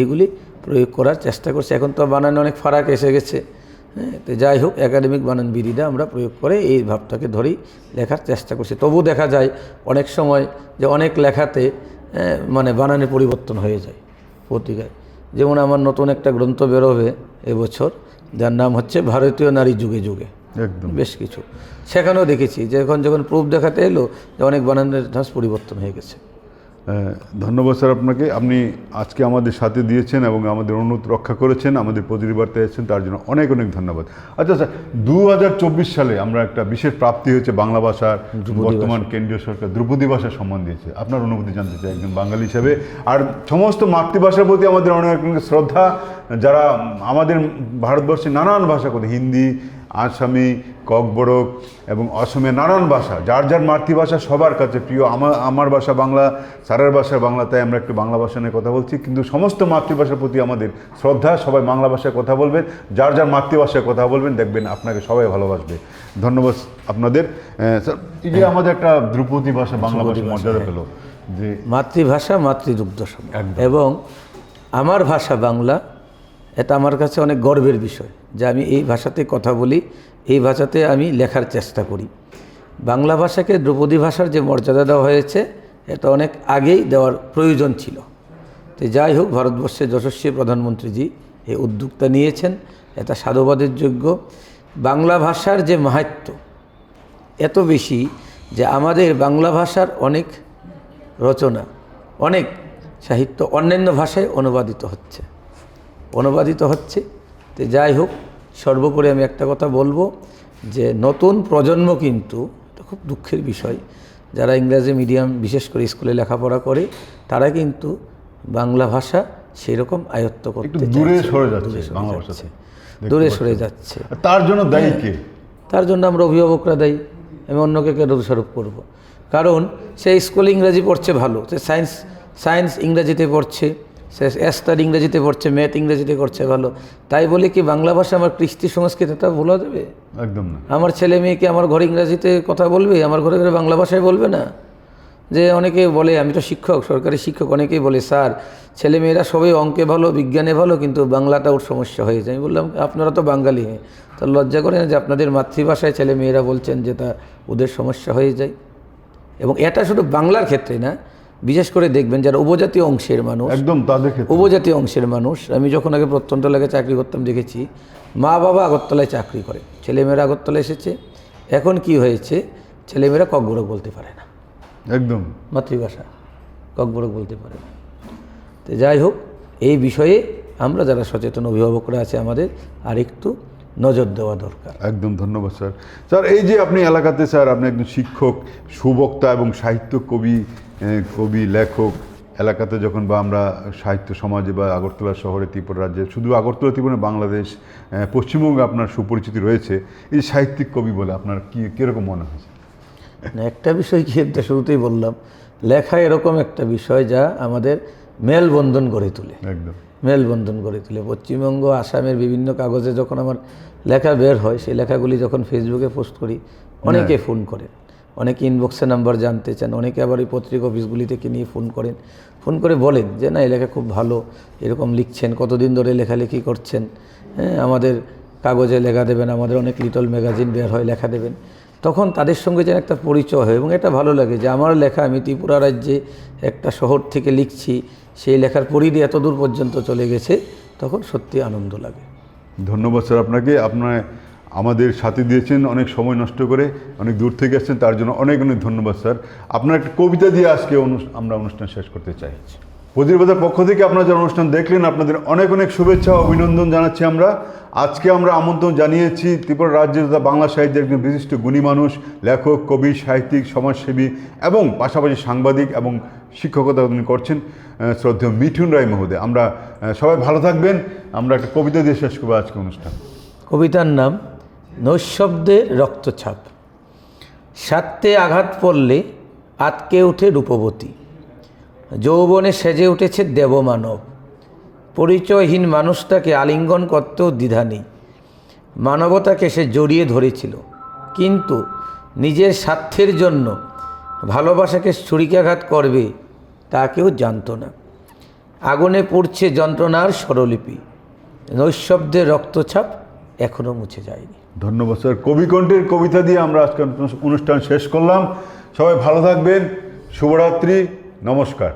A: এইগুলি প্রয়োগ করার চেষ্টা করছি। এখন তো বানানে অনেক ফারাক এসে গেছে। তো যাই হোক, একাডেমিক বানান বিধিটা আমরা প্রয়োগ করে এই ভাবটাকে ধরেই লেখার চেষ্টা করছি। তবু দেখা যায় অনেক সময় যে অনেক লেখাতে মানে বানানে পরিবর্তন হয়ে যায় পত্রিকায়। যেমন আমার নতুন একটা গ্রন্থ বেরোবে এবছর, যার নাম হচ্ছে ভারতীয় নারী যুগে যুগে,
B: একদম
A: বেশ কিছু সেখানেও দেখেছি যে যখন প্রুফ দেখাতে এলো যে অনেক বানানের ধাঁচ পরিবর্তন হয়ে গেছে।
B: ধন্যবাদ স্যার আপনাকে, আপনি আজকে আমাদের সাথে দিয়েছেন এবং আমাদের অনুরোধ রক্ষা করেছেন, আমাদের প্রতিটি বার্তা এসেছেন, তার জন্য অনেক অনেক ধন্যবাদ। আচ্ছা স্যার, 2024 সালে আমরা একটা বিশেষ প্রাপ্তি হয়েছে বাংলা ভাষার, বর্তমান কেন্দ্রীয় সরকার ধ্রুপদী ভাষা সম্মান দিয়েছে। আপনার অনুভূতি জানতে চাই একজন বাঙালি হিসেবে, আর সমস্ত মাতৃভাষার প্রতি আমাদের অনেক অনেক শ্রদ্ধা, যারা আমাদের ভারতবর্ষে নানান ভাষা কথা, হিন্দি, আসামি, ককবরক এবং অসমীয়া নানান ভাষা, যার যার মাতৃভাষা সবার কাছে প্রিয়। আমার ভাষা বাংলা, স্যারের ভাষা বাংলা, তাই আমরা একটু বাংলা ভাষা নিয়ে কথা বলছি, কিন্তু সমস্ত মাতৃভাষার প্রতি আমাদের শ্রদ্ধা। সবাই বাংলা ভাষায় কথা বলবেন, যার যার মাতৃভাষায় কথা বলবেন, দেখবেন আপনাকে সবাই ভালোবাসবে। ধন্যবাদ আপনাদের। স্যার, এই যে আমাদের একটা ধ্রুপদী ভাষা বাংলা ভাষা মর্যাদা পেল, যে
A: মাতৃভাষা মাতৃদুগ্ধ সম, এবং আমার ভাষা বাংলা, এটা আমার কাছে অনেক গর্বের বিষয় যে আমি এই ভাষাতে কথা বলি, এই ভাষাতে আমি লেখার চেষ্টা করি। বাংলা ভাষাকে ধ্রুপদী ভাষার যে মর্যাদা দেওয়া হয়েছে, এটা অনেক আগেই দেওয়ার প্রয়োজন ছিল। তো যাই হোক, ভারতবর্ষের যশস্বী প্রধানমন্ত্রীজি এই উদ্যোগটা নিয়েছেন, এটা সাধুবাদের যোগ্য। বাংলা ভাষার যে মাহাত্ম্য এত বেশি যে আমাদের বাংলা ভাষার অনেক রচনা, অনেক সাহিত্য অন্যান্য ভাষায় অনুবাদিত হচ্ছে। তো যাই হোক, সর্বোপরি আমি একটা কথা বলবো যে নতুন প্রজন্ম কিন্তু, এটা খুব দুঃখের বিষয়, যারা ইংরেজি মিডিয়াম বিশেষ করে স্কুলে লেখাপড়া করে, তারা কিন্তু বাংলা ভাষা সেই রকম আয়ত্ত করতে
B: দূরে সরে যাচ্ছে, বাংলা ভাষা
A: দূরে সরে যাচ্ছে।
B: তার জন্য দায়ী কে?
A: তার জন্য আমরা অভিভাবকরা দায়ী। আমি অন্যকে কেন দোষারোপ করব? কারণ সে স্কুলে ইংরাজি পড়ছে ভালো, সে সায়েন্স ইংরাজিতে পড়ছে, সে এস্টার ইংরেজিতে পড়ছে, ম্যাথ ইংরেজিতে করছে ভালো, তাই বলে কি বাংলা ভাষা আমার কৃষ্টি সংস্কৃতিটা ভোলা যাবে?
B: একদম না।
A: আমার ছেলে মেয়েকে আমার ঘরে ইংরাজিতে কথা বলবে, আমার ঘরে ঘরে বাংলা ভাষায় বলবে না? যে অনেকে বলে, আমি তো শিক্ষক, সরকারি শিক্ষক, অনেকেই বলে স্যার ছেলেমেয়েরা সবাই অঙ্কে ভালো, বিজ্ঞানে ভালো, কিন্তু বাংলাটা ওর সমস্যা হয়ে যায়। আমি বললাম আপনারা তো বাঙালি, হ্যাঁ, তো লজ্জা করে না যে আপনাদের মাতৃভাষায় ছেলেমেয়েরা বলছেন যে তা ওদের সমস্যা হয়ে যায়? এবং এটা শুধু বাংলার ক্ষেত্রে না, বিশেষ করে দেখবেন যারা উপজাতীয় অংশের মানুষ,
B: একদম তাদের ক্ষেত্রে,
A: উপজাতীয় অংশের মানুষ, আমি যখন আগে প্রত্যন্ত এলাকায় চাকরি করতাম দেখেছি, মা বাবা আগরতলায় চাকরি করে, ছেলেমেয়েরা আগরতলায় এসেছে, এখন কি হয়েছে, ছেলেমেয়েরা ককবরক বলতে পারে না,
B: একদম
A: মাতৃভাষা ককবরক বলতে পারে না। তো যাই হোক, এই বিষয়ে আমরা যারা সচেতন অভিভাবকরা আছে, আমাদের আরেকটু নজর দেওয়া দরকার।
B: একদম ধন্যবাদ স্যার। স্যার, এই যে আপনি এলাকাতে, স্যার আপনি একজন শিক্ষক, সুবক্তা এবং সাহিত্য কবি লেখক, এলাকাতে যখন বা আমরা সাহিত্য সমাজে বা আগরতলা শহরে, ত্রিপুরা রাজ্যে, শুধু আগরতলা ত্রিপুরা, বাংলাদেশ, পশ্চিমবঙ্গে আপনার সুপরিচিতি রয়েছে, এই সাহিত্যিক কবি বলে আপনার কীরকম মনে হয়েছে?
A: একটা বিষয় কি, একটা শুরুতেই বললাম, লেখা এরকম একটা বিষয় যা আমাদের মেলবন্ধন গড়ে তোলে,
B: একদম
A: মেলবন্ধন গড়ে তোলে। পশ্চিমবঙ্গ, আসামের বিভিন্ন কাগজে যখন আমার লেখা বের হয়, সেই লেখাগুলি যখন ফেসবুকে পোস্ট করি, অনেকে ফোন করেন, অনেকে ইনবক্সে নাম্বার জানতে চান, অনেকে আবার এই পত্রিকা অফিসগুলি থেকে নিয়ে ফোন করেন, ফোন করে বলেন যে না, এই লেখা খুব ভালো, এরকম লিখছেন, কতদিন ধরে লেখালেখি করছেন, হ্যাঁ আমাদের কাগজে লেখা দেবেন, আমাদের অনেক লিটল ম্যাগাজিন বের হয়, লেখা দেবেন। তখন তাদের সঙ্গে যেন একটা পরিচয় হয়, এবং এটা ভালো লাগে যে আমার লেখা, আমি ত্রিপুরা রাজ্যে একটা শহর থেকে লিখছি, সেই লেখার পরিধি এত দূর পর্যন্ত চলে গেছে, তখন সত্যি আনন্দ লাগে।
B: ধন্যবাদ স্যার আপনাকে, আপনার আমাদের সাথে দিয়েছেন, অনেক সময় নষ্ট করে অনেক দূর থেকে আসছেন, তার জন্য অনেক অনেক ধন্যবাদ স্যার। আপনার একটা কবিতা দিয়ে আজকে আমরা অনুষ্ঠান শেষ করতে চাই। প্রতিবাদের পক্ষ থেকে আপনারা যারা অনুষ্ঠান দেখলেন, আপনাদের অনেক অনেক শুভেচ্ছা অভিনন্দন জানাচ্ছি আমরা। আজকে আমরা আমন্ত্রণ জানিয়েছি ত্রিপুরা রাজ্যের তথা বাংলা সাহিত্যের একজন বিশিষ্ট গুণী মানুষ, লেখক, কবি, সাহিত্যিক, সমাজসেবী এবং পাশাপাশি সাংবাদিক এবং শিক্ষকতা তিনি করছেন, শ্রদ্ধেয় মিঠুন রায় মহোদয়। আমরা সবাই ভালো থাকবেন। আমরা একটা কবিতা দিয়ে শেষ করবো আজকে অনুষ্ঠান।
A: কবিতার নাম নৈশব্দের রক্তছাপ। স্বার্থে আঘাত পড়লে আটকে ওঠে রূপবতী, যৌবনে সেজে উঠেছে দেবমানব। পরিচয়হীন মানুষটাকে আলিঙ্গন করতেও দ্বিধা নেই, মানবতাকে সে জড়িয়ে ধরেছিল, কিন্তু নিজের স্বার্থের জন্য ভালোবাসাকে ছুরিকাঘাত করবে তা কেউ জানত না। আগুনে পুড়ছে যন্ত্রণার স্বরলিপি, নৈশব্দের রক্তছাপ এখনও মুছে যায়নি।
B: ধন্যবাদ স্যার। কবিকণ্ঠের কবিতা দিয়ে আমরা আজকে অনুষ্ঠান শেষ করলাম। সবাই ভালো থাকবেন। শুভরাত্রি, নমস্কার।